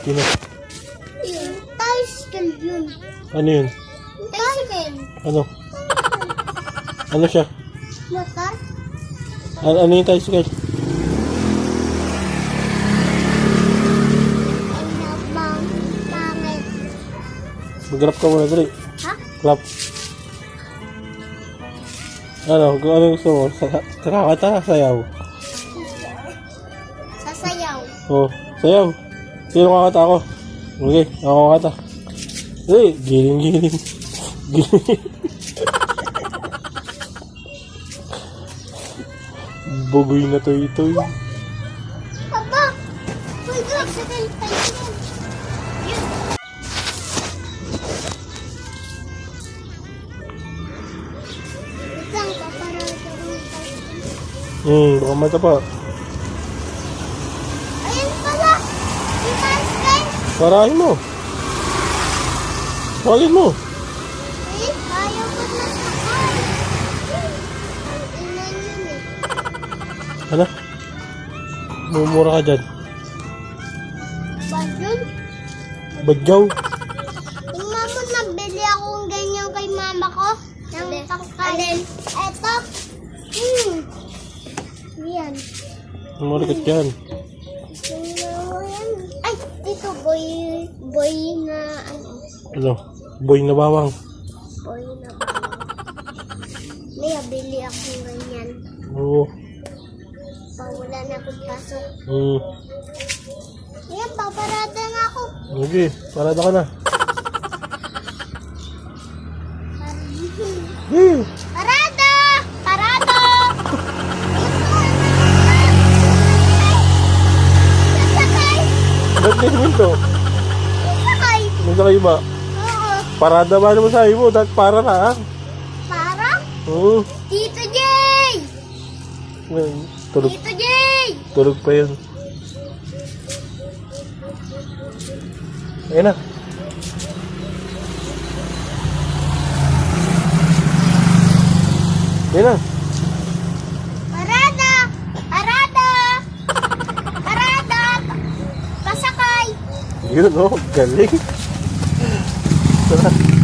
Sino? Yun. Tricycle yun. Ano yun? Tricycle. Ano? Ano siya? Motor? Ano yung tricycle? Ay, nabang. Pangit. Mag-grab ka muna, dali. Ha? Clap. Ano gusto mo? Kakata, sayaw. Sasayaw. Oh, sayaw. Sino kakata ako? Okay, ako kakata. Giling. Giling. Bugoy na to ito. Papa! Pwede tricycle tayo. Yun. Isang paparado ng tricycle. Baka mata pa. Ayun pala! Yung tricycle! Parahin mo. Tawagin mo. Eh, ayaw ko na sakay. Inan yun eh. Ano? Mumura ka dyan. Ba yun? Badyaw. Yung mama, nabili akong ganyan kay mama ko. Ng pangkain. Eto. Yan. Mumura ka dyan. Yan. Ay, dito boy na ano. Ano? Boy na bawang. Boy na ba? May bili akong ganyan. Oo. Wala na akong pasok. Yan, paparada na ako. Okay, parada ka na. Parada! Parada! Sasakay! Ba't kayo minto? Sasakay! Minto kayo ba? Oo. Parada ba naman sabi mo? Dahil para na ah. Para? Oo. Tito Jay! Tulog. Tito Jay! Tulog pa yun. Ayun na. Ayun na. Parada! Parada! Parada! Pasakay! Yun oh, galing. Tara.